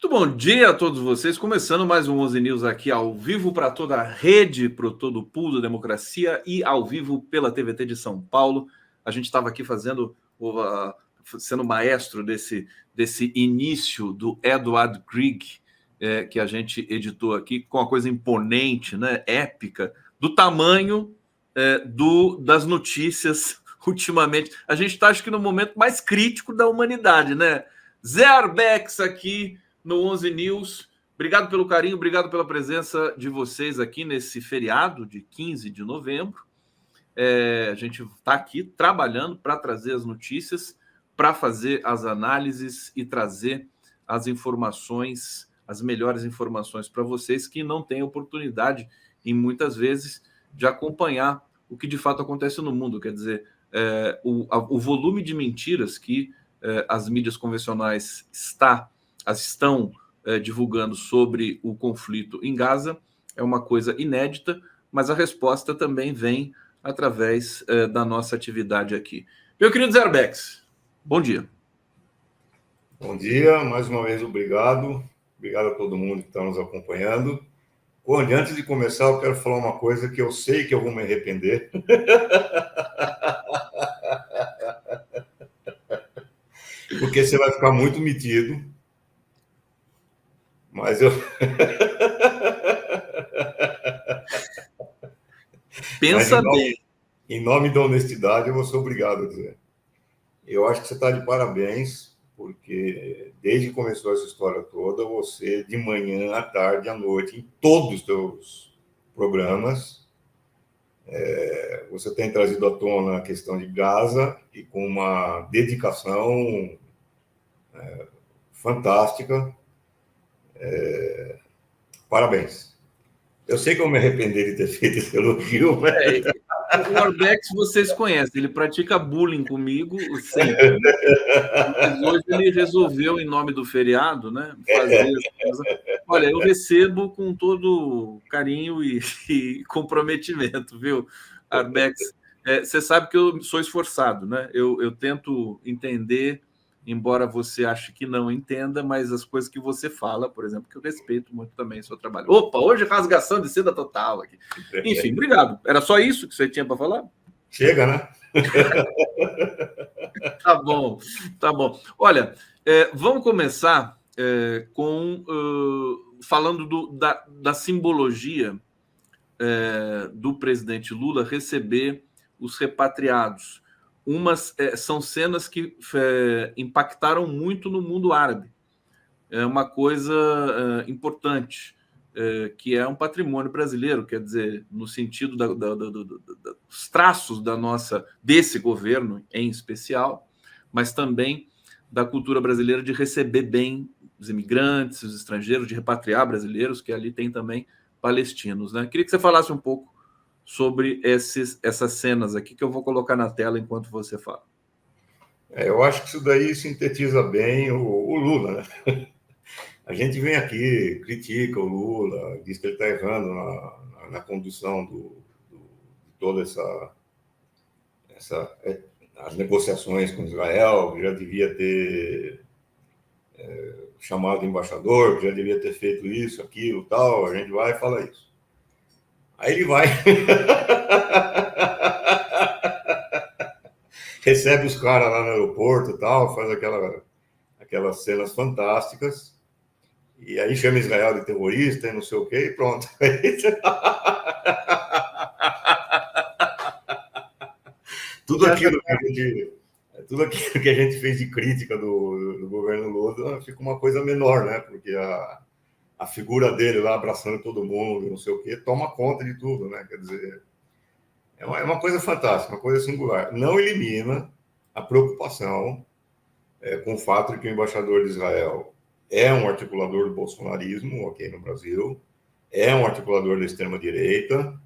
Muito bom dia a todos vocês. Começando mais um 11 News aqui ao vivo para toda a rede, para todo o pool da democracia e ao vivo pela TVT de São Paulo. A gente estava aqui sendo maestro desse início do Edward Grieg, que a gente editou aqui, com uma coisa imponente, né, épica, do tamanho das notícias ultimamente. A gente está, acho que, no momento mais crítico da humanidade, né? Zé Arbex aqui no 11 News. Obrigado pelo carinho, obrigado pela presença de vocês aqui nesse feriado de 15 de novembro. A gente está aqui trabalhando para trazer as notícias, para fazer as análises e trazer as informações, as melhores informações para vocês que não têm oportunidade, e muitas vezes, de acompanhar o que de fato acontece no mundo. Quer dizer, o volume de mentiras que as mídias convencionais estão divulgando sobre o conflito em Gaza é uma coisa inédita, mas a resposta também vem através da nossa atividade aqui. Meu querido Zé Arbex, bom dia. Bom dia, mais uma vez obrigado. Obrigado a todo mundo que está nos acompanhando. Antes de começar, eu quero falar uma coisa que eu sei que eu vou me arrepender. Porque você vai ficar muito metido. Mas eu... Pensa bem. Em nome da honestidade, eu vou ser obrigado a dizer. Eu acho que você está de parabéns, porque desde que começou essa história toda, você, de manhã, à tarde, à noite, em todos os seus programas, você tem trazido à tona a questão de Gaza e com uma dedicação fantástica. Parabéns. Eu sei que eu me arrependi de ter feito esse elogio, mas... O Arbex vocês conhecem, ele pratica bullying comigo sempre, né? Mas hoje ele resolveu, em nome do feriado, né, fazer as coisas. Olha, eu recebo com todo carinho e comprometimento, viu, Arbex? Você sabe que eu sou esforçado, né? Eu tento entender, embora você ache que não entenda, mas as coisas que você fala, por exemplo, que eu respeito muito também o seu trabalho. Opa, hoje rasgação de seda total aqui. Enfim, obrigado. Era só isso que você tinha para falar? Chega, né? Tá bom, tá bom. Olha, vamos começar falando da simbologia do presidente Lula receber os repatriados. São cenas que impactaram muito no mundo árabe. É uma coisa importante, que é um patrimônio brasileiro, quer dizer, no sentido dos traços desse governo em especial, mas também da cultura brasileira de receber bem os imigrantes, os estrangeiros, de repatriar brasileiros, que ali tem também palestinos, né? Queria que você falasse um pouco sobre essas cenas aqui, que eu vou colocar na tela enquanto você fala. Eu acho que isso daí sintetiza bem o Lula, né? A gente vem aqui, critica o Lula, diz que ele está errando na condução de toda as negociações com Israel, já devia ter chamado o embaixador, já devia ter feito isso, aquilo, tal. A gente vai e fala isso. Aí ele vai, recebe os caras lá no aeroporto e tal, faz aquelas cenas fantásticas, e aí chama Israel de terrorista e não sei o quê, e pronto. Tudo aquilo que a gente fez de crítica do governo Lula fica uma coisa menor, né? Porque a figura dele lá abraçando todo mundo, não sei o quê, toma conta de tudo, né? Quer dizer, é uma coisa fantástica, uma coisa singular. Não elimina a preocupação com o fato de que o embaixador de Israel é um articulador do bolsonarismo aqui no Brasil, é um articulador da extrema-direita,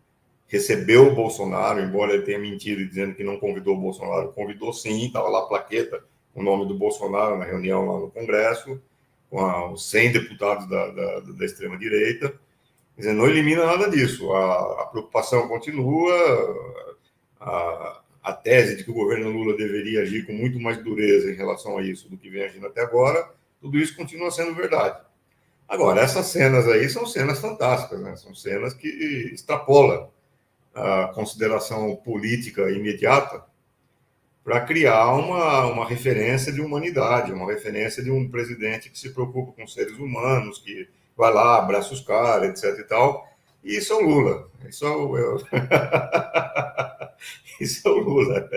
recebeu o Bolsonaro, embora ele tenha mentido dizendo que não convidou o Bolsonaro, convidou sim, estava lá a plaqueta com o nome do Bolsonaro na reunião lá no Congresso, com os 100 deputados da extrema-direita. Quer dizer, não elimina nada disso. A preocupação continua, a tese de que o governo Lula deveria agir com muito mais dureza em relação a isso do que vem agindo até agora, tudo isso continua sendo verdade. Agora, essas cenas aí são cenas fantásticas, né? São cenas que extrapolam a consideração política imediata para criar uma referência de humanidade, uma referência de um presidente que se preocupa com seres humanos, que vai lá, abraça os caras, etc e tal. E isso é o Lula. Isso é o Lula.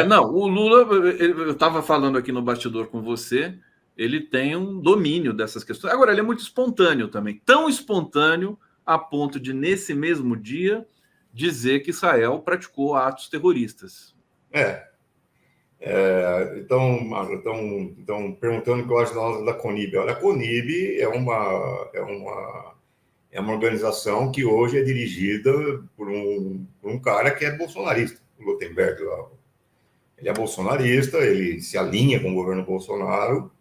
Não, o Lula, eu estava falando aqui no bastidor com você, ele tem um domínio dessas questões. Agora, ele é muito espontâneo também, tão espontâneo a ponto de, nesse mesmo dia, dizer que Israel praticou atos terroristas. Então, perguntando o que eu acho da CONIB. Olha, a CONIB é uma organização que hoje é dirigida por um cara que é bolsonarista, o Lutemberg. Ele é bolsonarista, ele se alinha com o governo Bolsonaro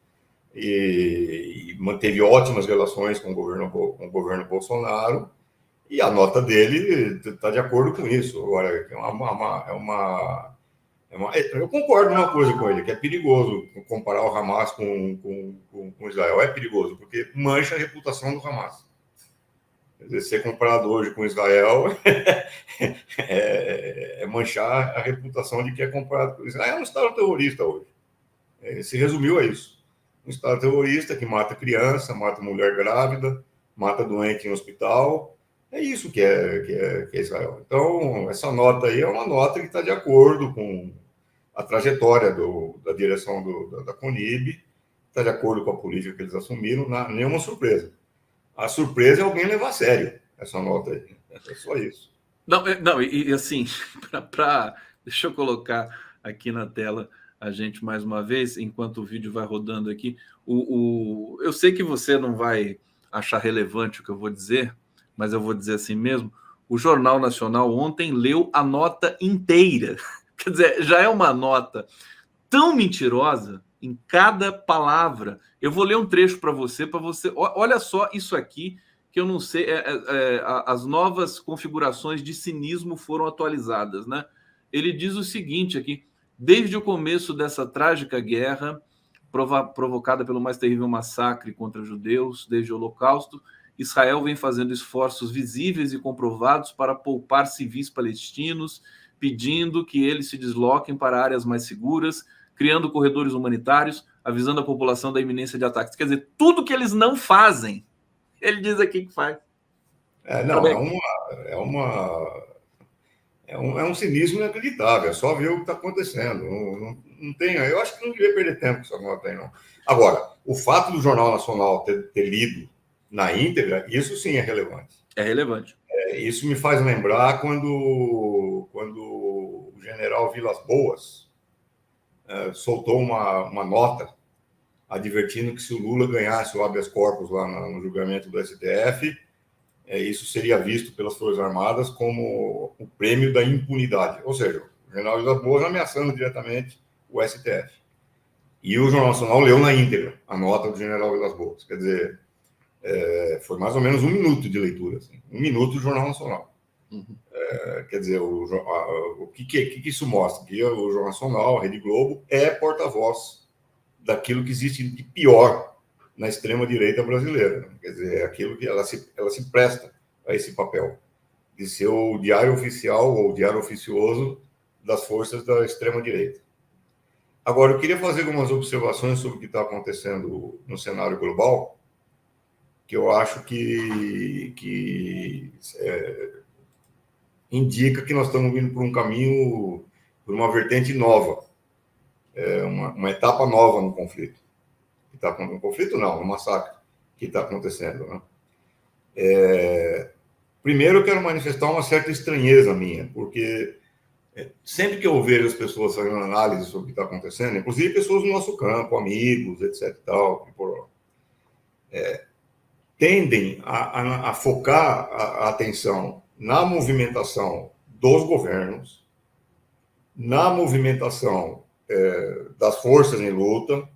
e manteve ótimas relações com o governo Bolsonaro, e a nota dele está de acordo com isso. Agora, eu concordo numa coisa com ele, que é perigoso comparar o Hamas com Israel. É perigoso, porque mancha a reputação do Hamas. Quer dizer, ser comparado hoje com Israel é manchar a reputação de que é comparado com Israel. É um Estado terrorista hoje. Se resumiu a isso. Um Estado terrorista que mata criança, mata mulher grávida, mata doente em hospital. É isso que é Israel. Então, essa nota aí é uma nota que está de acordo com a trajetória da direção da CONIB, está de acordo com a política que eles assumiram, nenhuma surpresa. A surpresa é alguém levar a sério essa nota aí. É só isso. Não, e assim, deixa eu colocar aqui na tela a gente mais uma vez, enquanto o vídeo vai rodando aqui. Eu sei que você não vai achar relevante o que eu vou dizer, mas eu vou dizer assim mesmo. O Jornal Nacional ontem leu a nota inteira. Quer dizer, já é uma nota tão mentirosa em cada palavra. Eu vou ler um trecho para você. Olha só isso aqui, que eu não sei. As novas configurações de cinismo foram atualizadas, né? Ele diz o seguinte aqui: desde o começo dessa trágica guerra provocada pelo mais terrível massacre contra judeus, desde o Holocausto, Israel vem fazendo esforços visíveis e comprovados para poupar civis palestinos, pedindo que eles se desloquem para áreas mais seguras, criando corredores humanitários, avisando a população da iminência de ataques. Quer dizer, tudo que eles não fazem, ele diz aqui que faz. É um cinismo inacreditável. É só ver o que está acontecendo. Não tem, eu acho que não devia perder tempo com essa nota aí, não. Agora, o fato do Jornal Nacional ter lido na íntegra, isso sim é relevante. É relevante. Isso me faz lembrar quando o general Vilas Boas soltou uma nota advertindo que se o Lula ganhasse o habeas corpus lá no julgamento do STF, isso seria visto pelas Forças Armadas como o prêmio da impunidade. Ou seja, o general Vilas Boas ameaçando diretamente o STF. E o Jornal Nacional leu na íntegra a nota do general Vilas Boas. Quer dizer, foi mais ou menos 1 minuto de leitura. Assim, 1 minuto do Jornal Nacional. Uhum. Quer dizer, o que isso mostra? Que o Jornal Nacional, a Rede Globo, é porta-voz daquilo que existe de pior na extrema-direita brasileira. Quer dizer, é aquilo que ela se presta a esse papel, de ser o diário oficial ou o diário oficioso das forças da extrema-direita. Agora, eu queria fazer algumas observações sobre o que está acontecendo no cenário global, que eu acho que indica que nós estamos indo por um caminho, por uma vertente nova, uma etapa nova no conflito. No conflito não, no massacre que está acontecendo. Né? Primeiro, eu quero manifestar uma certa estranheza minha, porque sempre que eu vejo as pessoas fazendo análise sobre o que está acontecendo, inclusive pessoas do nosso campo, amigos, etc. Tal, tendem a focar a atenção na movimentação dos governos, na movimentação das forças em luta,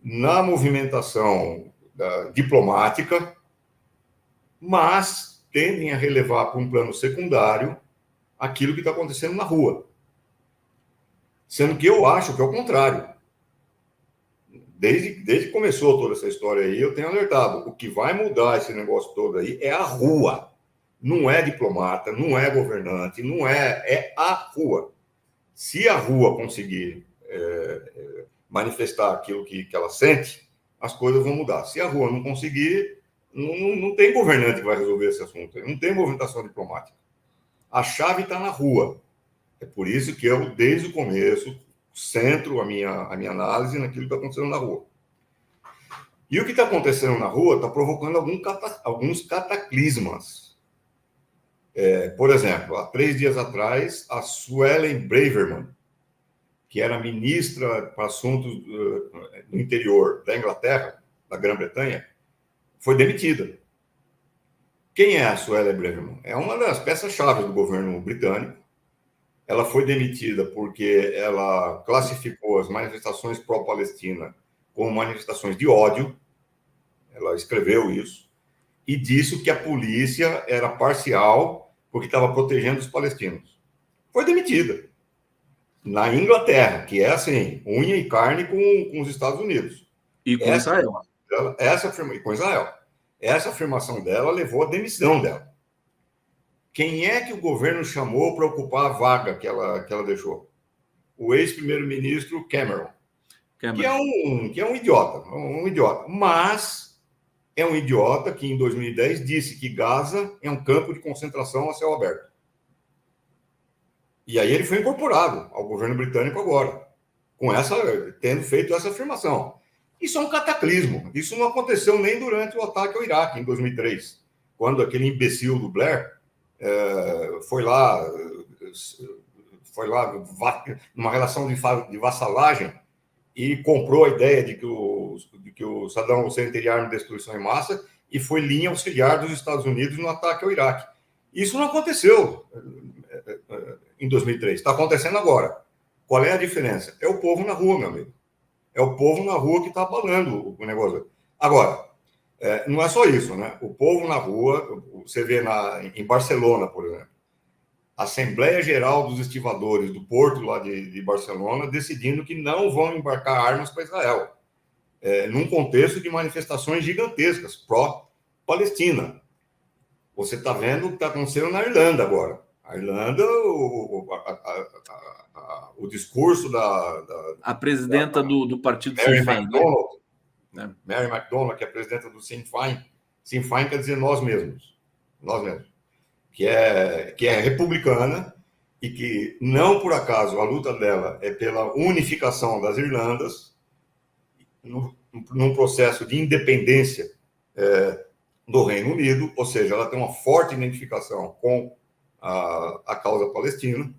na movimentação diplomática, mas tendem a relevar para um plano secundário aquilo que está acontecendo na rua. Sendo que eu acho que é o contrário. desde que começou toda essa história aí, eu tenho alertado. O que vai mudar esse negócio todo aí é a rua. Não é diplomata, não é governante, não é a rua. Se a rua conseguir manifestar aquilo que ela sente, as coisas vão mudar. Se a rua não conseguir, não tem governante que vai resolver esse assunto. Não tem movimentação diplomática. A chave está na rua. É por isso que eu, desde o começo, centro a minha análise naquilo que está acontecendo na rua. E o que está acontecendo na rua está provocando alguns cataclismas. Por exemplo, há 3 dias atrás, a Suellen Braverman, que era ministra para assuntos do interior da Inglaterra, da Grã-Bretanha, foi demitida. Quem é a Suellen Braverman? É uma das peças-chave do governo britânico. Ela foi demitida porque ela classificou as manifestações pró-Palestina como manifestações de ódio. Ela escreveu isso e disse que a polícia era parcial porque estava protegendo os palestinos. Foi demitida. Na Inglaterra, que é assim, unha e carne com os Estados Unidos. E com Israel. E com Israel. Essa afirmação dela levou à demissão dela. Quem é que o governo chamou para ocupar a vaga que ela deixou? O ex-primeiro-ministro Cameron. Que é um idiota. Mas é um idiota que, em 2010, disse que Gaza é um campo de concentração a céu aberto. E aí ele foi incorporado ao governo britânico agora, tendo feito essa afirmação. Isso é um cataclismo. Isso não aconteceu nem durante o ataque ao Iraque, em 2003, quando aquele imbecil do Blair foi lá numa relação de vassalagem e comprou a ideia de que o Saddam Hussein teria arma de destruição em massa e foi linha auxiliar dos Estados Unidos no ataque ao Iraque. Isso não aconteceu em 2003. Está acontecendo agora. Qual é a diferença? É o povo na rua, meu amigo. É o povo na rua que está abalando o negócio. Agora, não é só isso, né? O povo na rua, você vê em Barcelona, por exemplo, a Assembleia Geral dos Estivadores do Porto lá de Barcelona decidindo que não vão embarcar armas para Israel, num contexto de manifestações gigantescas pró-Palestina. Você está vendo o que está acontecendo na Irlanda agora. A Irlanda, o discurso a presidenta do partido Mary Sinn Féin, MacDonald, né? Mary MacDonald, que é a presidenta do Sinn Féin. Sinn Féin quer dizer nós mesmos, que é republicana e que, não por acaso, a luta dela é pela unificação das Irlandas num processo de independência do Reino Unido, ou seja, ela tem uma forte identificação com a causa palestina,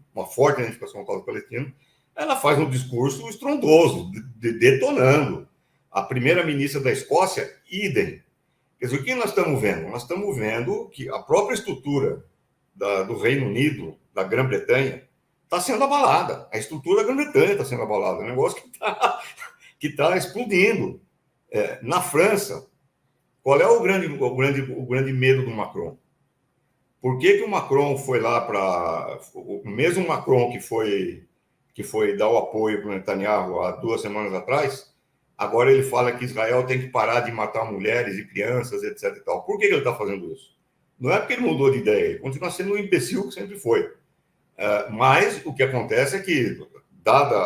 ela faz um discurso estrondoso, detonando. A primeira-ministra da Escócia, idem. Quer dizer, o que nós estamos vendo? Nós estamos vendo que a própria estrutura do Reino Unido, da Grã-Bretanha, está sendo abalada. A estrutura da Grã-Bretanha está sendo abalada. É um negócio que está explodindo. Na França, qual é o grande medo do Macron? Por que o Macron foi lá para... O mesmo Macron que foi dar o apoio para o Netanyahu há 2 semanas atrás, agora ele fala que Israel tem que parar de matar mulheres e crianças, etc. E tal. Por que ele está fazendo isso? Não é porque ele mudou de ideia, ele continua sendo um imbecil que sempre foi. Mas o que acontece é que, dada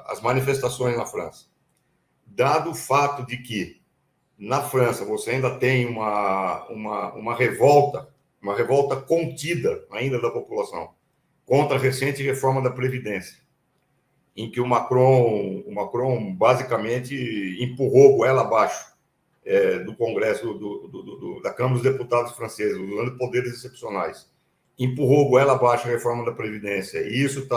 as manifestações na França, dado o fato de que na França você ainda tem uma revolta contida ainda da população contra a recente reforma da Previdência, em que o Macron basicamente empurrou goela abaixo do Congresso, da Câmara dos Deputados franceses, usando poderes excepcionais, empurrou goela abaixo a reforma da Previdência, e isso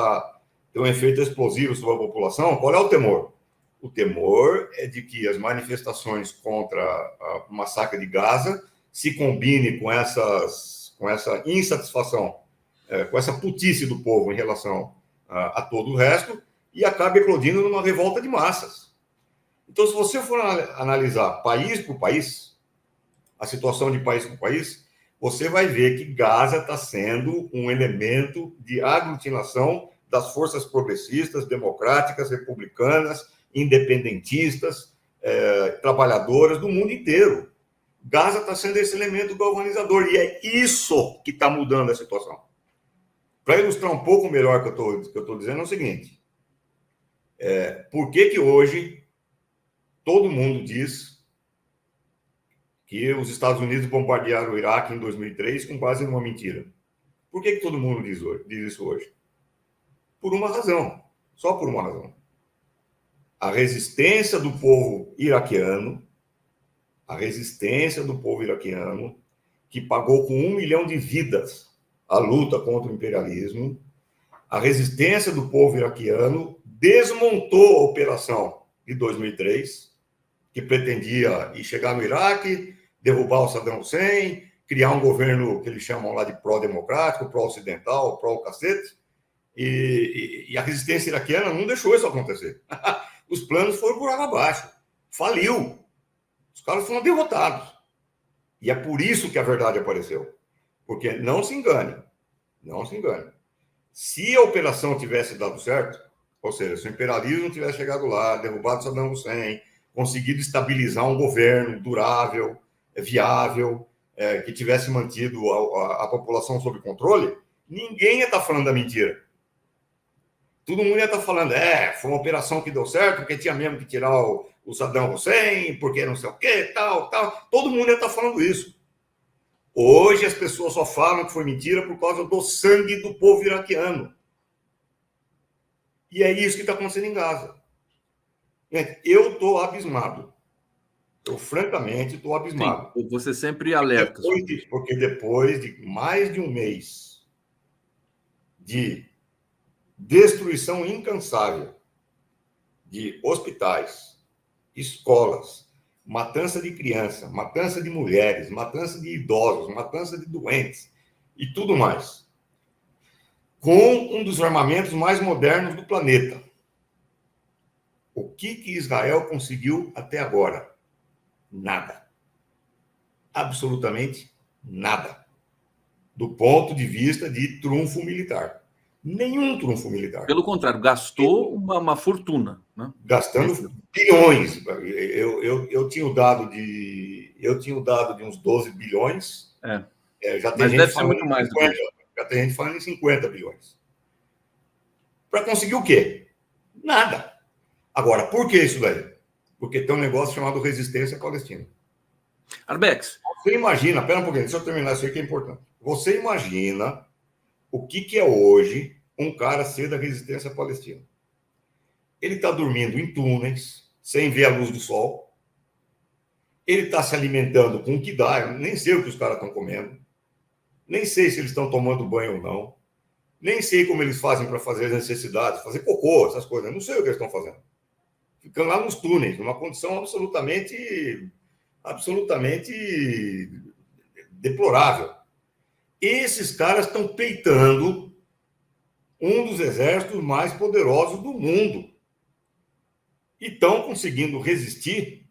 tem um efeito explosivo sobre a população. Qual é o temor? O temor é de que as manifestações contra o massacre de Gaza se combine com essa insatisfação, com essa putice do povo em relação a todo o resto, e acabe eclodindo numa revolta de massas. Então, se você for analisar país por país, a situação de país por país, você vai ver que Gaza está sendo um elemento de aglutinação das forças progressistas, democráticas, republicanas, independentistas, trabalhadoras do mundo inteiro. Gaza está sendo esse elemento galvanizador, e é isso que está mudando a situação. Para ilustrar um pouco melhor o que eu estou dizendo, é o seguinte: por que hoje todo mundo diz que os Estados Unidos bombardearam o Iraque em 2003 com base numa mentira? Por que todo mundo diz isso hoje? Por uma razão, só por uma razão. A resistência do povo iraquiano, que pagou com 1 milhão de vidas a luta contra o imperialismo, a resistência do povo iraquiano desmontou a operação de 2003, que pretendia ir chegar no Iraque, derrubar o Saddam Hussein, criar um governo que eles chamam lá de pró-democrático, pró-ocidental, pró-cacete, e a resistência iraquiana não deixou isso acontecer. Os planos foram por água abaixo. Faliu. Os caras foram derrotados. E é por isso que a verdade apareceu. Porque não se engane. Se a operação tivesse dado certo, ou seja, se o imperialismo tivesse chegado lá, derrubado Saddam Hussein, conseguido estabilizar um governo durável, viável, que tivesse mantido a população sob controle, ninguém ia estar falando da mentira. Todo mundo ia estar falando, foi uma operação que deu certo, porque tinha mesmo que tirar o Saddam Hussein, porque não sei o quê, tal. Todo mundo ia estar falando isso. Hoje as pessoas só falam que foi mentira por causa do sangue do povo iraquiano. E é isso que está acontecendo em Gaza. Gente, eu estou abismado. Eu, francamente, estou abismado. Sim, você sempre alerta. Porque depois de mais de um mês de destruição incansável de hospitais, escolas, matança de crianças, matança de mulheres, matança de idosos, matança de doentes e tudo mais, com um dos armamentos mais modernos do planeta. O que Israel conseguiu até agora? Nada. Absolutamente nada. Do ponto de vista de trunfo militar. Nenhum trunfo militar. Pelo contrário, gastou uma fortuna, né? Gastando bilhões. Eu tinha o dado de uns 12 bilhões. Já tem mas gente deve ser falando muito mais 50, já tem gente falando em 50 bilhões. Para conseguir o quê? Nada. Agora, por que isso daí? Porque tem um negócio chamado resistência palestina. Arbex. Você imagina, pera um pouquinho, deixa eu terminar isso aí que é importante. Você imagina o que é hoje um cara ser da resistência palestina. Ele está dormindo em túneis, sem ver a luz do sol. Ele está se alimentando com o que dá. Eu nem sei o que os caras estão comendo. Nem sei se eles estão tomando banho ou não. Nem sei como eles fazem para fazer as necessidades, fazer cocô, essas coisas. Eu não sei o que eles estão fazendo. Ficando lá nos túneis, numa condição absolutamente deplorável. Esses caras estão peitando um dos exércitos mais poderosos do mundo. E estão conseguindo resistir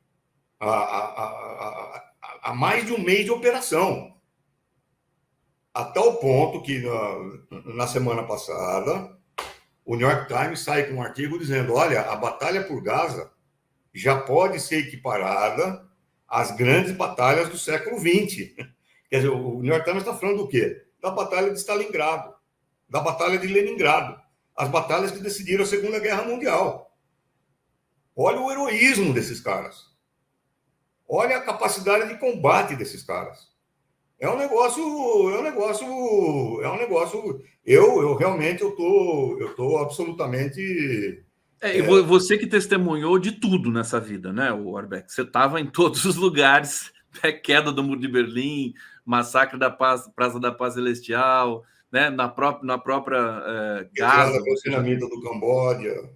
a mais de um mês de operação. A tal ponto que na semana passada, o New York Times sai com um artigo dizendo, olha, a batalha por Gaza já pode ser equiparada às grandes batalhas do século XX. Quer dizer, o New York Times está falando do quê? Da batalha de Stalingrado, da batalha de Leningrado, as batalhas que decidiram a Segunda Guerra Mundial. Olha o heroísmo desses caras. Olha a capacidade de combate desses caras. É um negócio. Eu realmente tô absolutamente. E você que testemunhou de tudo nessa vida, né, o Arbex? Você estava em todos os lugares, queda do Muro de Berlim, massacre da Praça da Paz Celestial, né, na própria Gaza. Retirada do Camboja.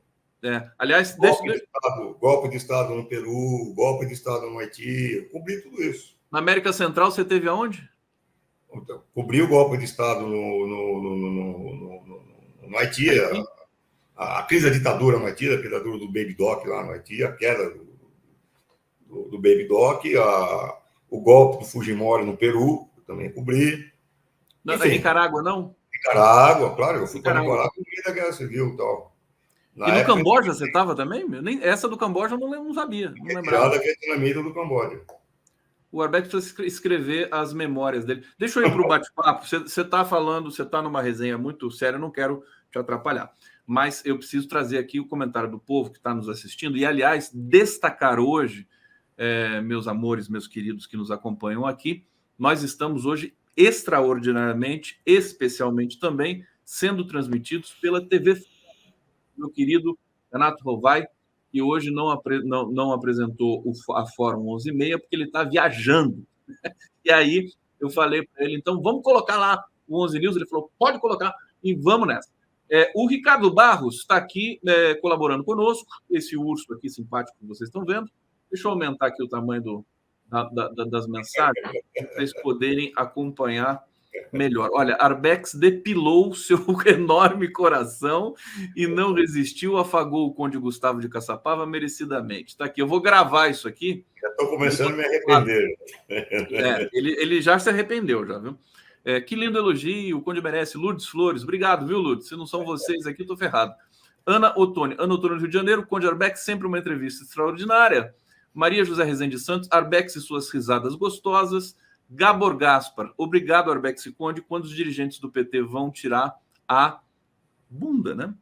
Aliás, golpe de Estado no Peru, golpe de Estado no Haiti, eu cobri tudo isso. Na América Central, você teve aonde? Então, cobri o golpe de Estado no Haiti, a crise da ditadura no Haiti, a ditadura do Baby Doc lá no Haiti, a queda do Baby Doc, o golpe do Fujimori no Peru, eu também cobri. Na Nicarágua, não? Nicarágua, claro, eu fui para Nicarágua no meio da Guerra Civil e tal. E no Camboja você estava também? Essa do Camboja eu não sabia, não lembrava. Retirada vietnamita do Camboja. O Arbex precisa escrever as memórias dele. Deixa eu ir para o bate-papo. Você está falando, você está numa resenha muito séria, eu não quero te atrapalhar. Mas eu preciso trazer aqui o comentário do povo que está nos assistindo. E, aliás, destacar hoje, meus amores, meus queridos que nos acompanham aqui, nós estamos hoje extraordinariamente, especialmente também, sendo transmitidos pela TV. Meu querido Renato Rovai, que hoje não apresentou a Fórum 11h30 porque ele está viajando. E aí eu falei para ele, então vamos colocar lá o 11 News. Ele falou, pode colocar e vamos nessa. O Ricardo Barros está aqui colaborando conosco, esse urso aqui simpático que vocês estão vendo. Deixa eu aumentar aqui o tamanho das mensagens para vocês poderem acompanhar melhor. Olha, Arbex depilou seu enorme coração e não resistiu, afagou o Conde Gustavo de Caçapava merecidamente. Tá aqui, eu vou gravar isso aqui. Já estou começando a me arrepender. Ele já se arrependeu, já, viu? Que lindo elogio, o Conde merece. Lourdes Flores, obrigado, viu, Lourdes? Se não são vocês aqui, estou ferrado. Ana Ottoni do Rio de Janeiro, Conde Arbex, sempre uma entrevista extraordinária. Maria José Rezende Santos, Arbex e suas risadas gostosas. Gabor Gaspar, obrigado, Arbex e Conde, quando os dirigentes do PT vão tirar a bunda, né?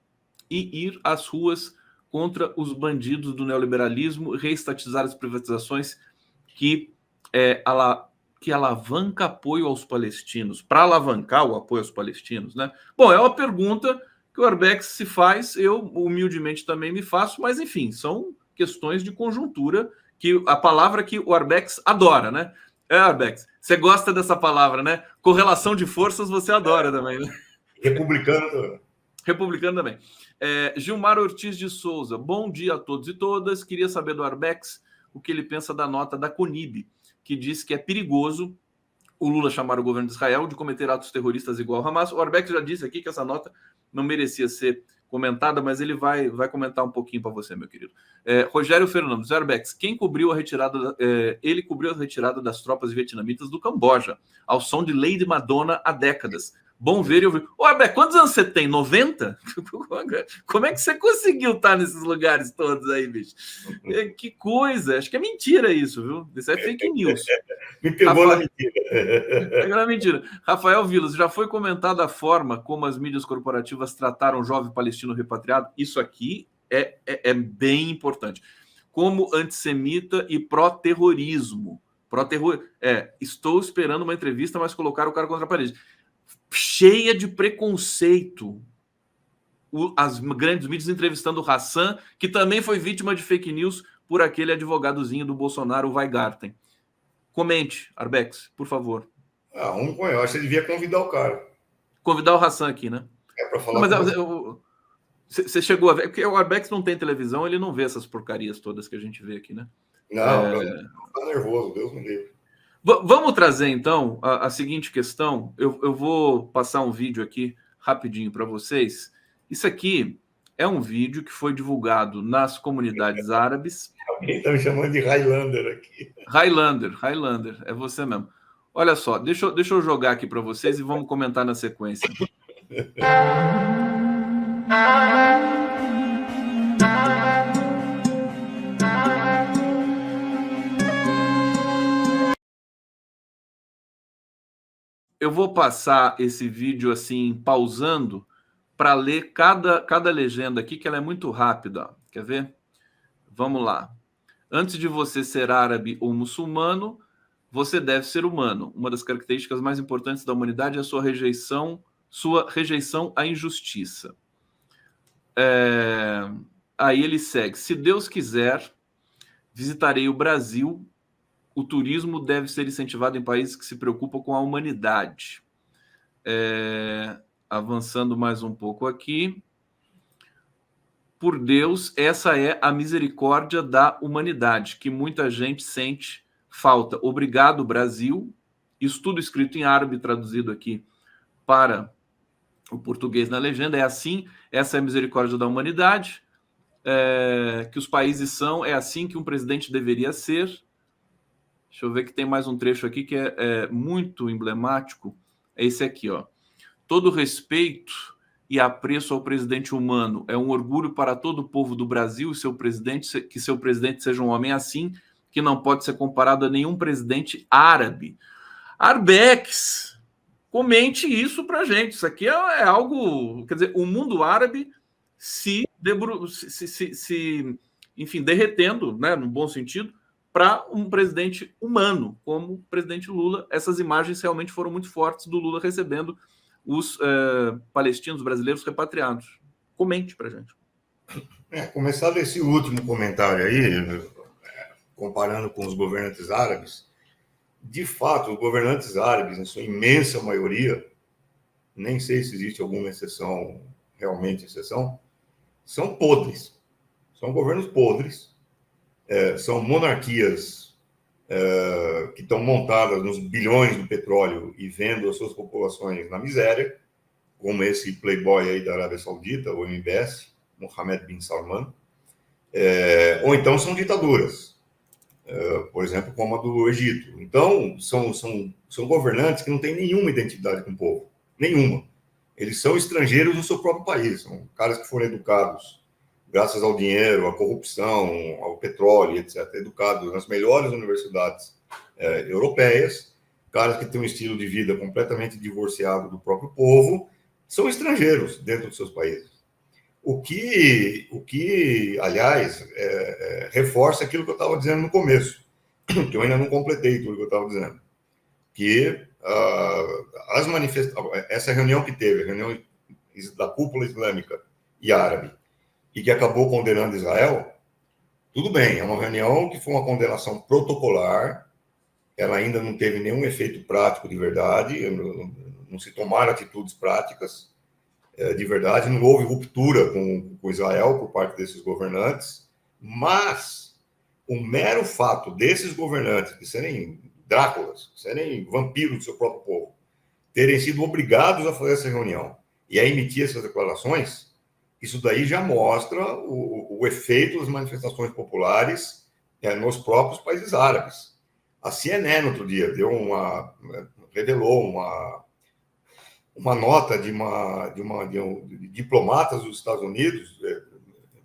E ir às ruas contra os bandidos do neoliberalismo, reestatizar as privatizações que alavanca apoio aos palestinos, para alavancar o apoio aos palestinos, né? Bom, é uma pergunta que o Arbex se faz, eu humildemente também me faço, mas enfim, são questões de conjuntura, que a palavra que o Arbex adora, né? Arbex, você gosta dessa palavra, né? Correlação de forças você adora também, né? Republicano também. Gilmar Ortiz de Souza, bom dia a todos e todas. Queria saber do Arbex o que ele pensa da nota da CONIB, que diz que é perigoso o Lula chamar o governo de Israel de cometer atos terroristas igual ao Hamas. O Arbex já disse aqui que essa nota não merecia ser comentada, mas ele vai comentar um pouquinho para você, meu querido. Rogério Fernandes, Arbex, quem cobriu a retirada? Ele cobriu a retirada das tropas vietnamitas do Camboja, ao som de Lady Madonna há décadas. Bom ver e ouvir. Ô, Arbex, quantos anos você tem? 90? Como é que você conseguiu estar nesses lugares todos aí, bicho? Que coisa! Acho que é mentira isso, viu? Isso é fake news. Me pegou na mentira. Pegou na mentira. Rafael Vilas, já foi comentada a forma como as mídias corporativas trataram o jovem palestino repatriado? Isso aqui é bem importante. Como antissemita e pró-terrorismo. Estou esperando uma entrevista, mas colocar o cara contra a parede. Cheia de preconceito. As grandes mídias entrevistando o Hassan, que também foi vítima de fake news por aquele advogadozinho do Bolsonaro, o Weingarten. Comente, Arbex, por favor. Eu acho que você devia convidar o cara. Convidar o Hassan aqui, né? Para falar. Você chegou a ver, porque o Arbex não tem televisão, ele não vê essas porcarias todas que a gente vê aqui, né? Não, tá nervoso, Deus me livre. Vamos trazer, então, a seguinte questão. Eu vou passar um vídeo aqui rapidinho para vocês. Isso aqui é um vídeo que foi divulgado nas comunidades árabes. Alguém está me chamando de Highlander aqui. Highlander, é você mesmo. Olha só, deixa eu jogar aqui para vocês e vamos comentar na sequência. Eu vou passar esse vídeo assim, pausando, para ler cada legenda aqui, que ela é muito rápida. Quer ver? Vamos lá. Antes de você ser árabe ou muçulmano, você deve ser humano. Uma das características mais importantes da humanidade é a sua rejeição à injustiça. Aí ele segue. Se Deus quiser, visitarei o Brasil. O turismo deve ser incentivado em países que se preocupam com a humanidade. Avançando mais um pouco aqui. Por Deus, essa é a misericórdia da humanidade, que muita gente sente falta. Obrigado, Brasil. Isso tudo escrito em árabe, traduzido aqui para o português na legenda. É assim, essa é a misericórdia da humanidade, que os países são, é assim que um presidente deveria ser. Deixa eu ver que tem mais um trecho aqui que é muito emblemático. É esse aqui, ó. Todo respeito e apreço ao presidente humano. É um orgulho para todo o povo do Brasil, seu presidente, que seu presidente seja um homem assim, que não pode ser comparado a nenhum presidente árabe. Arbex, comente isso para gente. Isso aqui é algo, quer dizer, o mundo árabe enfim, derretendo, né, no bom sentido, para um presidente humano, como o presidente Lula. Essas imagens realmente foram muito fortes do Lula recebendo os palestinos brasileiros repatriados. Comente para gente. Começar desse último comentário aí, comparando com os governantes árabes, de fato, os governantes árabes, em sua imensa maioria, nem sei se existe alguma exceção, realmente exceção, são podres. São governos podres, são monarquias que estão montadas nos bilhões do petróleo e vendo as suas populações na miséria, como esse playboy aí da Arábia Saudita, o MBS, Mohammed bin Salman, ou então são ditaduras, por exemplo, como a do Egito. Então, são governantes que não têm nenhuma identidade com o povo, nenhuma. Eles são estrangeiros no seu próprio país, são caras que foram educados graças ao dinheiro, à corrupção, ao petróleo, etc., educados nas melhores universidades europeias, caras que têm um estilo de vida completamente divorciado do próprio povo, são estrangeiros dentro dos seus países. O que aliás, reforça aquilo que eu estava dizendo no começo, que eu ainda não completei tudo que eu estava dizendo, que essa reunião que teve, a reunião da cúpula islâmica e árabe, e que acabou condenando Israel, tudo bem, é uma reunião que foi uma condenação protocolar, ela ainda não teve nenhum efeito prático de verdade, não se tomaram atitudes práticas de verdade, não houve ruptura com Israel por parte desses governantes, mas o mero fato desses governantes de serem Dráculas, serem vampiros do seu próprio povo, terem sido obrigados a fazer essa reunião e a emitir essas declarações, isso daí já mostra o efeito das manifestações populares nos próprios países árabes. A CNN, outro dia, revelou uma nota de diplomatas dos Estados Unidos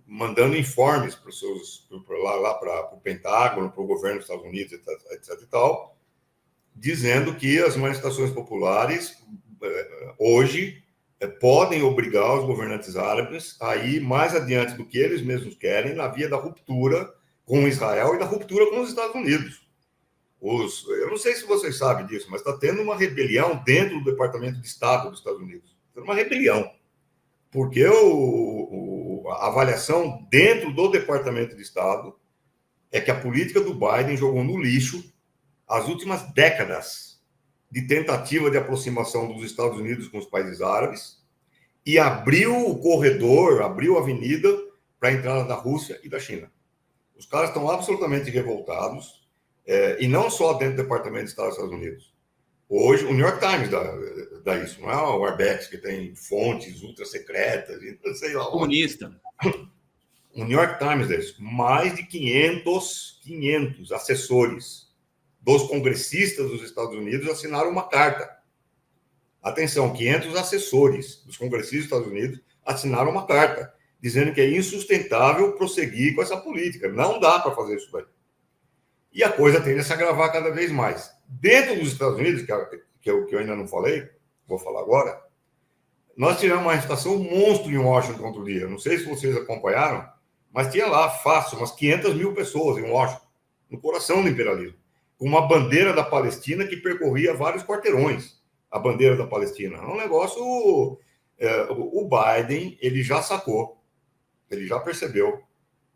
mandando informes para o Pentágono, para o governo dos Estados Unidos, etc. e tal, dizendo que as manifestações populares hoje podem obrigar os governantes árabes a ir mais adiante do que eles mesmos querem na via da ruptura com Israel e da ruptura com os Estados Unidos. Eu não sei se vocês sabem disso, mas está tendo uma rebelião dentro do Departamento de Estado dos Estados Unidos. Está uma rebelião. Porque a avaliação dentro do Departamento de Estado é que a política do Biden jogou no lixo as últimas décadas de tentativa de aproximação dos Estados Unidos com os países árabes e abriu o corredor, abriu a avenida para a entrada da Rússia e da China. Os caras estão absolutamente revoltados, e não só dentro do Departamento de Estado dos Estados Unidos. Hoje, o New York Times dá isso, não é o Arbex, que tem fontes ultra secretas, sei lá. Comunista. O New York Times dá isso. Mais de 500 assessores dos congressistas dos Estados Unidos assinaram uma carta. Atenção, 500 assessores dos congressistas dos Estados Unidos assinaram uma carta dizendo que é insustentável prosseguir com essa política. Não dá para fazer isso daí. E a coisa tende a se agravar cada vez mais. Dentro dos Estados Unidos, que eu ainda não falei, vou falar agora, nós tivemos uma manifestação monstro em Washington outro dia. Não sei se vocês acompanharam, mas tinha lá, fácil, umas 500 mil pessoas em Washington, no coração do imperialismo, com uma bandeira da Palestina que percorria vários quarteirões, a bandeira da Palestina. É um negócio... o Biden, ele já sacou, ele já percebeu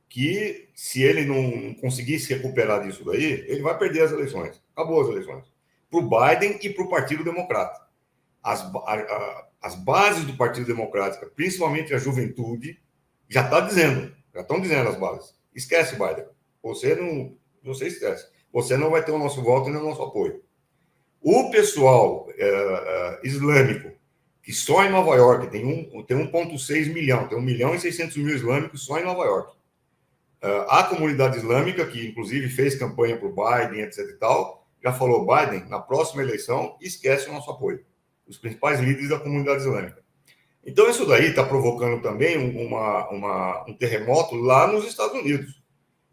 que se ele não conseguir se recuperar disso daí, ele vai perder as eleições. Acabou as eleições. Para o Biden e para o Partido Democrata. As bases do Partido Democrático, principalmente a juventude, já estão dizendo as bases. Esquece, Biden. Você não se esquece. Você não vai ter o nosso voto e nem o nosso apoio. O pessoal islâmico, que só em Nova York tem 1,6 milhão, tem 1 milhão e 600 mil islâmicos só em Nova York. A comunidade islâmica, que inclusive fez campanha para o Biden, etc. e tal, já falou: Biden, na próxima eleição, esquece o nosso apoio. Os principais líderes da comunidade islâmica. Então, isso daí está provocando também um terremoto lá nos Estados Unidos.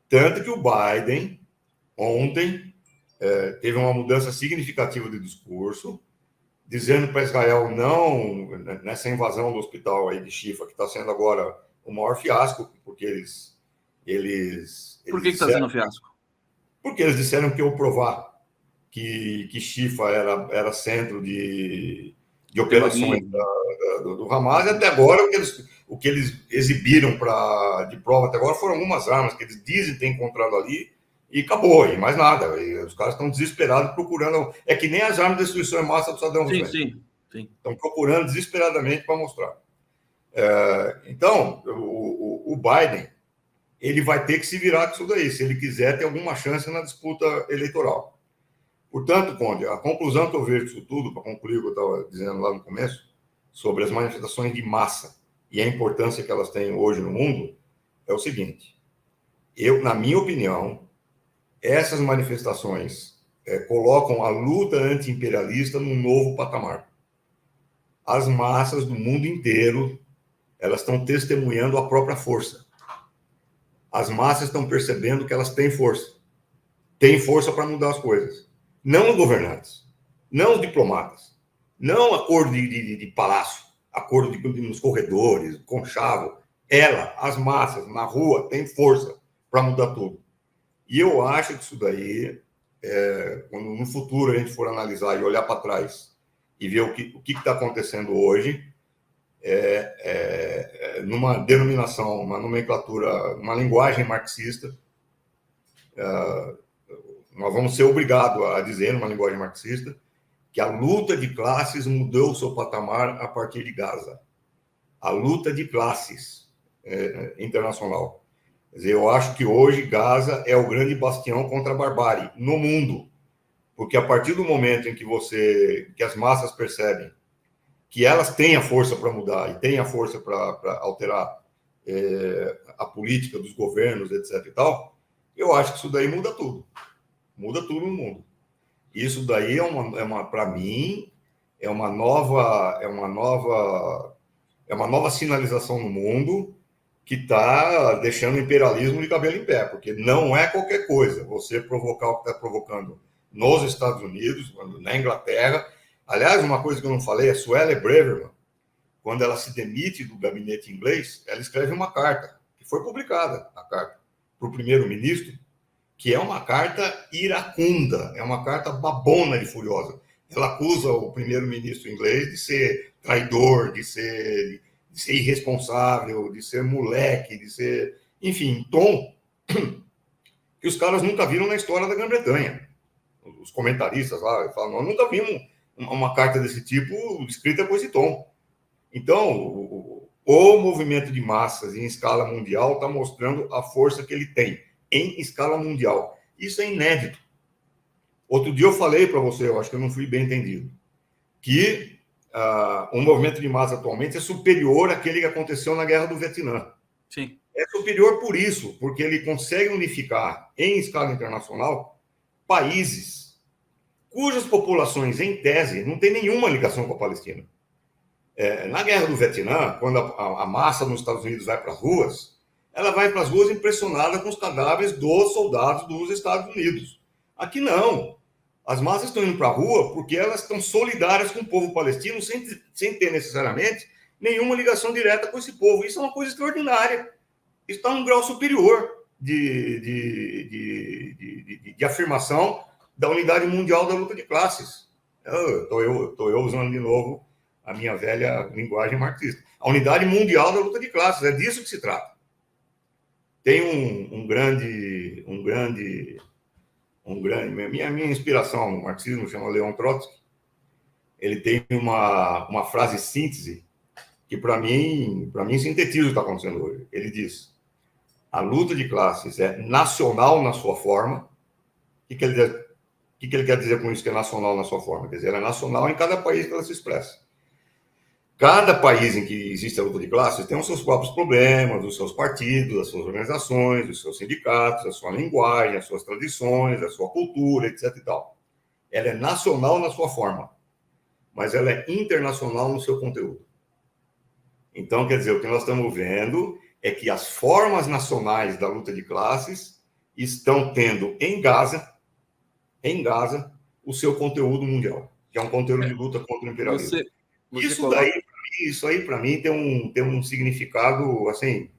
Tanto que o Biden, ontem, teve uma mudança significativa de discurso, dizendo para Israel não, nessa invasão do hospital aí de Shifa, que está sendo agora o maior fiasco, porque Por que está sendo um fiasco? Porque eles disseram que eu provar que Shifa era centro de operações do Hamas, e até agora o que eles exibiram de prova até agora foram algumas armas que eles dizem ter encontrado ali, e acabou, e mais nada. E os caras estão desesperados procurando. É que nem as armas de destruição em massa do Saddam Hussein. Sim. Estão procurando desesperadamente para mostrar. Então, o Biden, ele vai ter que se virar com isso daí, se ele quiser ter alguma chance na disputa eleitoral. Portanto, Conde, a conclusão que eu vejo disso tudo, para concluir o que eu estava dizendo lá no começo, sobre as manifestações de massa e a importância que elas têm hoje no mundo, é o seguinte: na minha opinião, essas manifestações colocam a luta anti-imperialista num novo patamar. As massas do mundo inteiro, elas estão testemunhando a própria força. As massas estão percebendo que elas têm força. Têm força para mudar as coisas. Não os governantes, não os diplomatas, não acordo de palácio, acordo nos corredores, conchavo. As massas, na rua, têm força para mudar tudo. E eu acho que isso daí, quando no futuro a gente for analisar e olhar para trás e ver o que está acontecendo hoje, numa denominação, uma nomenclatura, uma linguagem marxista, nós vamos ser obrigados a dizer, numa linguagem marxista, que a luta de classes mudou o seu patamar a partir de Gaza. A luta de classes internacional. Quer dizer, eu acho que hoje Gaza é o grande bastião contra a barbárie no mundo, porque a partir do momento em que as massas percebem que elas têm a força para mudar e têm a força para alterar a política dos governos, etc. e tal, eu acho que isso daí muda tudo no mundo. Isso daí para mim, é uma nova sinalização no mundo que está deixando o imperialismo de cabelo em pé, porque não é qualquer coisa você provocar o que está provocando nos Estados Unidos, na Inglaterra. Aliás, uma coisa que eu não falei, a Suelle Braverman, quando ela se demite do gabinete inglês, ela escreve uma carta, que foi publicada, a carta, para o primeiro-ministro, que é uma carta iracunda, é uma carta babona de furiosa. Ela acusa o primeiro-ministro inglês de ser traidor, de ser irresponsável, de ser moleque, de ser... Enfim, tom que os caras nunca viram na história da Grã-Bretanha. Os comentaristas lá falam, nós nunca vimos uma carta desse tipo escrita com esse tom. Então, o movimento de massas em escala mundial está mostrando a força que ele tem em escala mundial. Isso é inédito. Outro dia eu falei para você, eu acho que eu não fui bem entendido, que o movimento de massa atualmente é superior àquele que aconteceu na Guerra do Vietnã. Sim. É superior por isso, porque ele consegue unificar em escala internacional países cujas populações, em tese, não tem nenhuma ligação com a Palestina. Na Guerra do Vietnã, quando a massa nos Estados Unidos vai para as ruas, ela vai para as ruas impressionada com os cadáveres dos soldados dos Estados Unidos. Aqui não. As massas estão indo para a rua porque elas estão solidárias com o povo palestino sem ter necessariamente nenhuma ligação direta com esse povo. Isso é uma coisa extraordinária. Isso está num grau superior de afirmação da unidade mundial da luta de classes. Estou eu usando de novo a minha velha linguagem marxista. A unidade mundial da luta de classes, é disso que se trata. Tem um grande minha inspiração no marxismo chama Leon Trotsky. Ele tem uma frase síntese que para mim sintetiza o que está acontecendo hoje. Ele diz: a luta de classes é nacional na sua forma. O que ele quer dizer com isso, que é nacional na sua forma? Quer dizer, ela é nacional em cada país que ela se expressa. Cada país em que existe a luta de classes tem os seus próprios problemas, os seus partidos, as suas organizações, os seus sindicatos, a sua linguagem, as suas tradições, a sua cultura, etc. e tal. Ela é nacional na sua forma, mas ela é internacional no seu conteúdo. Então, quer dizer, o que nós estamos vendo é que as formas nacionais da luta de classes estão tendo em Gaza, o seu conteúdo mundial, que é um conteúdo de luta contra o imperialismo. Isso aí, para mim, tem um significado, assim,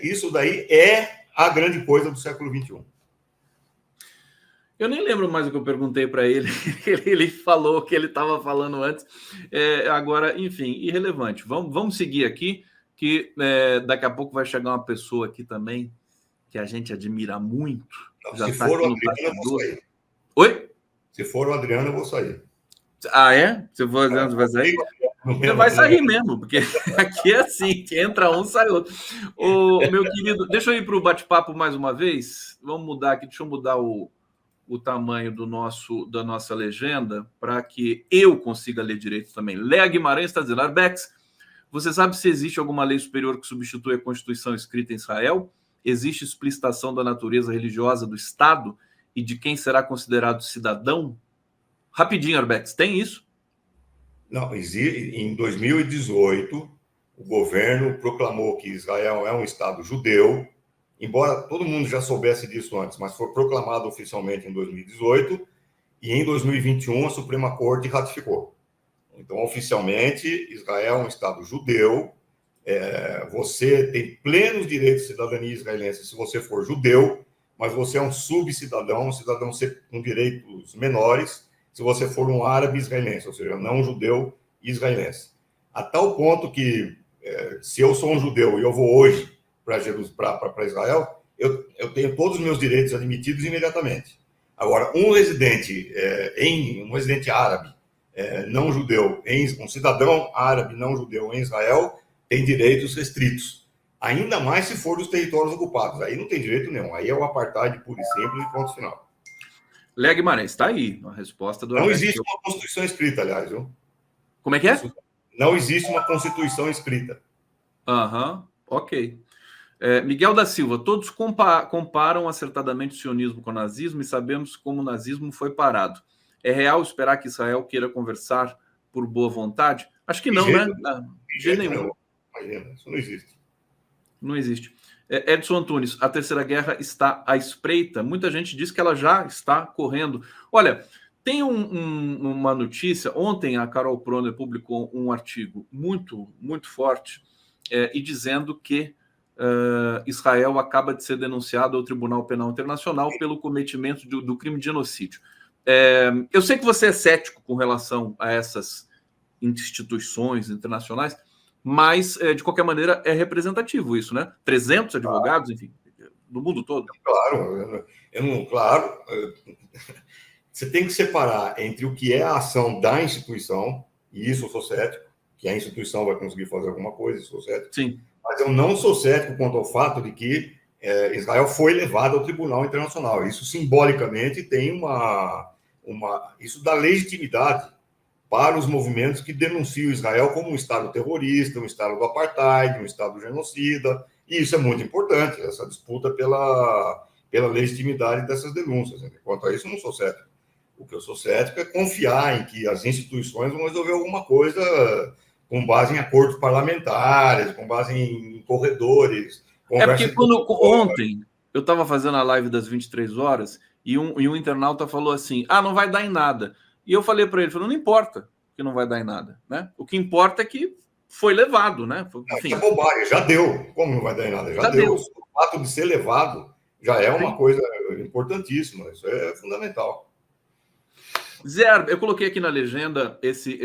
isso daí é a grande coisa do século XXI. Eu nem lembro mais o que eu perguntei para ele. Ele falou o que ele estava falando antes. Agora, enfim, irrelevante. Vamos seguir aqui, que daqui a pouco vai chegar uma pessoa aqui também que a gente admira muito. Não, se for o Adriano, eu vou sair. Oi? Se for o Adriano, eu vou sair. Ah, é? Se for o Adriano, você vai sair? Você vai sair mesmo, porque aqui é assim, que entra um, sai outro. Meu querido, deixa eu ir para o bate-papo mais uma vez. Vamos mudar aqui, deixa eu mudar o tamanho da nossa legenda para que eu consiga ler direito também. Léa Guimarães está dizendo, Arbex, você sabe se existe alguma lei superior que substitui a Constituição escrita em Israel? Existe explicitação da natureza religiosa do Estado e de quem será considerado cidadão? Rapidinho, Arbex, tem isso? Não, em 2018, o governo proclamou que Israel é um Estado judeu, embora todo mundo já soubesse disso antes, mas foi proclamado oficialmente em 2018, e em 2021 a Suprema Corte ratificou. Então, oficialmente, Israel é um Estado judeu, você tem plenos direitos de cidadania israelense se você for judeu, mas você é um subcidadão, um cidadão com direitos menores, se você for um árabe israelense, ou seja, não um judeu israelense. A tal ponto que, se eu sou um judeu e eu vou hoje para Israel, eu tenho todos os meus direitos admitidos imediatamente. Agora, um residente árabe, não judeu, um cidadão árabe não judeu em Israel, tem direitos restritos. Ainda mais se for dos territórios ocupados. Aí não tem direito nenhum. Aí é o apartheid puro e simples e ponto final. Léa Guimarães, está aí a resposta do... Não existe uma Constituição escrita, aliás, viu? Como é que é? Não existe uma Constituição escrita. Ok. Miguel da Silva, todos comparam acertadamente o sionismo com o nazismo e sabemos como o nazismo foi parado. É real esperar que Israel queira conversar por boa vontade? Acho que não, né? De jeito nenhum. Imagina, isso não existe. Não existe. Edson Antunes, a Terceira Guerra está à espreita. Muita gente diz que ela já está correndo. Olha, tem uma notícia. Ontem a Carol Proner publicou um artigo muito, muito forte e dizendo que Israel acaba de ser denunciado ao Tribunal Penal Internacional pelo cometimento do crime de genocídio. Eu sei que você é cético com relação a essas instituições internacionais, mas, de qualquer maneira, é representativo isso, né? 300 advogados, enfim, do mundo todo. Claro, claro. Você tem que separar entre o que é a ação da instituição, e isso eu sou cético, que a instituição vai conseguir fazer alguma coisa, eu sou cético. Sim. Mas eu não sou cético quanto ao fato de que Israel foi levado ao Tribunal Internacional. Isso simbolicamente tem isso dá legitimidade para os movimentos que denunciam Israel como um Estado terrorista, um Estado do apartheid, um Estado genocida, e isso é muito importante, essa disputa pela legitimidade dessas denúncias. Quanto a isso, eu não sou cético. O que eu sou cético é confiar em que as instituições vão resolver alguma coisa com base em acordos parlamentares, com base em corredores. Porque ontem eu estava fazendo a live das 23 horas e um internauta falou assim, não vai dar em nada. E eu falei para ele, não importa que não vai dar em nada, né? O que importa é que foi levado, né? Enfim. É bobagem, já deu. Como não vai dar em nada? Já deu. O fato de ser levado já é uma coisa importantíssima. Isso é fundamental. Zé, eu coloquei aqui na legenda esse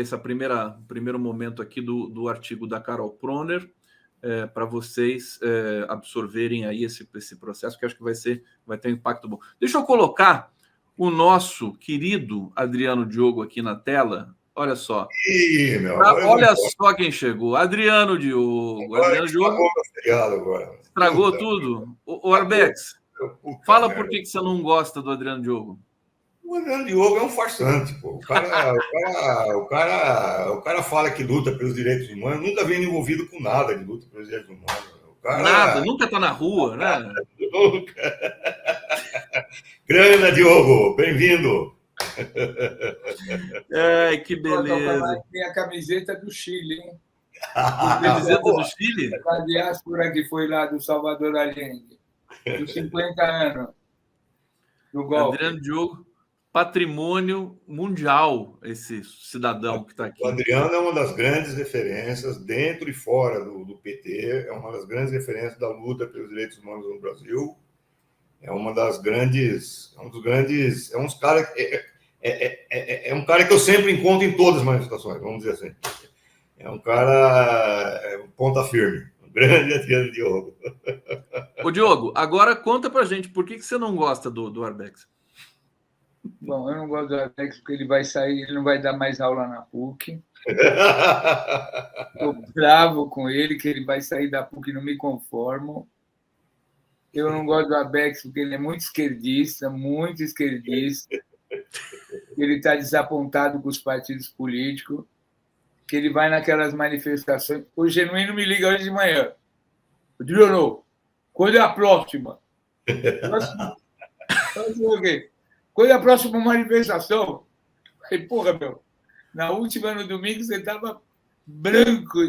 primeiro momento aqui do artigo da Carol Proner, para vocês absorverem aí esse processo, que acho que vai ter um impacto bom. Deixa eu colocar o nosso querido Adriano Diogo aqui na tela. Olha só. Olha só quem chegou. Adriano Diogo. Adriano Diogo. Estragou tudo? O Arbex, fala por que você não gosta do Adriano Diogo. O Adriano Diogo é um farsante, pô. O cara fala que luta pelos direitos humanos, nunca vem envolvido com nada de luta pelos direitos humanos. Nada, nunca tá na rua, né? Nunca. Grana, Diogo, bem-vindo. Que beleza. Tem a camiseta do Chile, hein? Presidente do Chile? A diáspora que foi lá do Salvador Allende, dos 50 anos do golpe. Adriano Diogo, patrimônio mundial, esse cidadão que está aqui. O Adriano é uma das grandes referências, dentro e fora do PT, é uma das grandes referências da luta pelos direitos humanos no Brasil. É uma das grandes, é um dos grandes, é um cara que eu sempre encontro em todas as manifestações, vamos dizer assim. É um cara ponta firme, um grande Adriano Diogo. Ô Diogo, agora conta pra gente, por que você não gosta do Arbex? Bom, eu não gosto do Arbex porque ele vai sair, ele não vai dar mais aula na PUC. Estou bravo com ele, que ele vai sair da PUC, não me conformo. Eu não gosto do Arbex porque ele é muito esquerdista. Ele está desapontado com os partidos políticos, que ele vai naquelas manifestações. O Genuíno me liga hoje de manhã. Adriano, quando é a próxima? Quando é a próxima manifestação? Falei, porra, meu, na última, no domingo, você estava branco,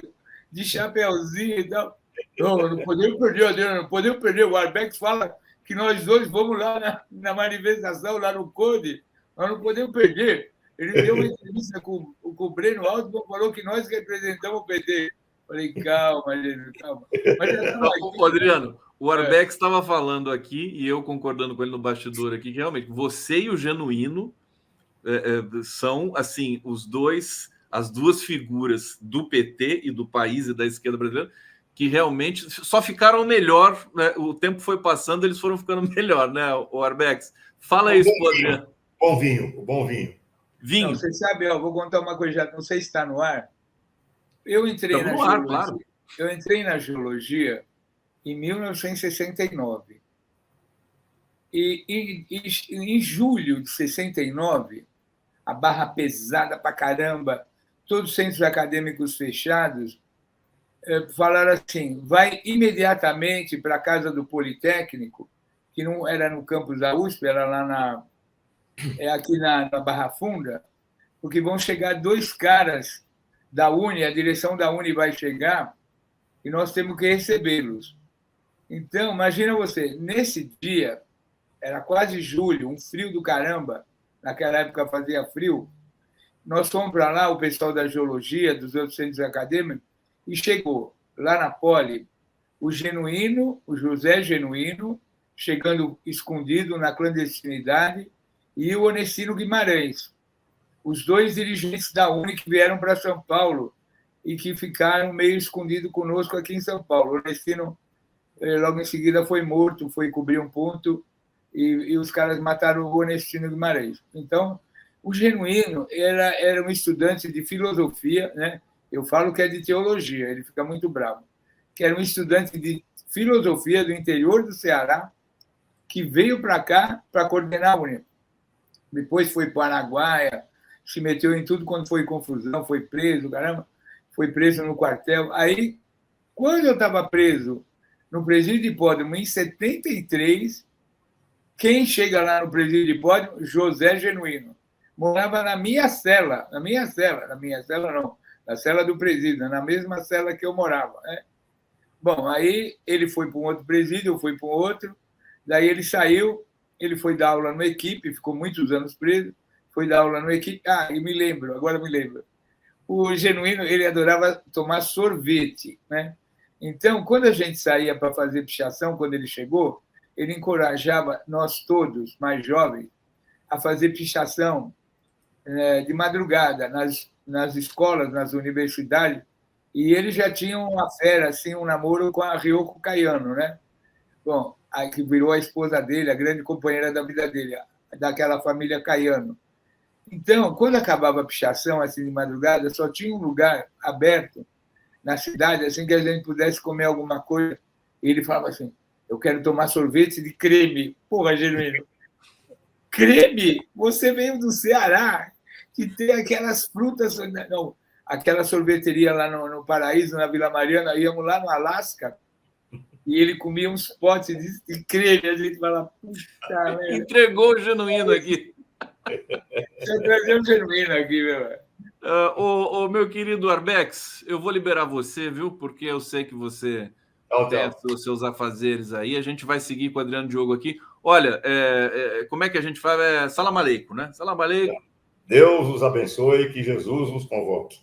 de chapéuzinho e tal. Não podemos perder, Adriano, não podemos perder. O Arbex fala que nós dois vamos lá na manifestação, lá no Conde. Nós não podemos perder. Ele deu uma entrevista com o Breno Altman, falou que nós representamos o PT. Falei, calma, Adriano, calma. Mas, Adriano, o Arbex estava falando aqui, e eu concordando com ele no bastidor aqui, que realmente você e o Genuíno são, assim, as duas figuras do PT e do país e da esquerda brasileira que realmente só ficaram melhor, né? O tempo foi passando, eles foram ficando melhor, né, o Arbex? Fala isso, Adriano. Bom vinho. Não, você sabe, eu vou contar uma coisa, não sei se está no ar. Eu entrei na geologia, claro. Eu entrei na geologia em 1969. E em julho de 69, a barra pesada pra caramba, todos os centros acadêmicos fechados, falaram assim, vai imediatamente para a casa do Politécnico, que não era no campus da USP, era lá aqui na Barra Funda, porque vão chegar 2 caras da Uni, a direção da Uni vai chegar, e nós temos que recebê-los. Então, imagina você, nesse dia, era quase julho, um frio do caramba, naquela época fazia frio, nós fomos para lá, o pessoal da geologia, dos outros centros acadêmicos, e chegou lá na Poli o José Genuíno, chegando escondido na clandestinidade, e o Onestino Guimarães, os 2 dirigentes da Uni que vieram para São Paulo e que ficaram meio escondidos conosco aqui em São Paulo. O Onestino, logo em seguida, foi morto, foi cobrir um ponto, e os caras mataram o Onestino Guimarães. Então, o Genuíno era um estudante de filosofia, né? Eu falo que é de teologia, ele fica muito bravo, que era um estudante de filosofia do interior do Ceará, que veio para cá para coordenar a Uni. Depois foi para o Araguaia, se meteu em tudo quando foi confusão, foi preso, caramba, foi preso no quartel. Aí, quando eu estava preso no presídio de Hipódromo, em 73, quem chega lá no presídio de Hipódromo? José Genuíno. Morava na minha cela não, na cela do presídio, na mesma cela que eu morava. Né? Bom, aí ele foi para um outro presídio, eu fui para um outro, daí ele saiu, ele foi dar aula no Equipe, ficou muitos anos preso, foi dar aula no Equipe. Ah, e agora me lembro. O Genuíno, ele adorava tomar sorvete, né? Então, quando a gente saía para fazer pichação, quando ele chegou, ele encorajava nós todos, mais jovens, a fazer pichação de madrugada nas escolas, nas universidades, e ele já tinha uma fera, assim, um namoro com a Ryoko Kayano, né? Bom, aí que virou a esposa dele, a grande companheira da vida dele, daquela família Kayano. Então, quando acabava a pichação, assim, de madrugada, só tinha um lugar aberto na cidade, assim, que a gente pudesse comer alguma coisa. E ele falava assim, eu quero tomar sorvete de creme. Porra, Genuíno, creme? Você veio do Ceará, que tem aquelas frutas... Não, aquela sorveteria lá no Paraíso, na Vila Mariana, íamos lá no Alasca, e ele comia uns potes de creme. A gente fala, puta merda. Entregou o Genuíno aqui. Você trazia um Genuíno aqui, meu. Meu querido Arbex, eu vou liberar você, viu? Porque eu sei que você tem os seus afazeres aí. A gente vai seguir com o Adriano Diogo aqui. Olha, como é que a gente faz? Salam aleikum, né? Salam aleikum. Deus os abençoe e que Jesus os convoque.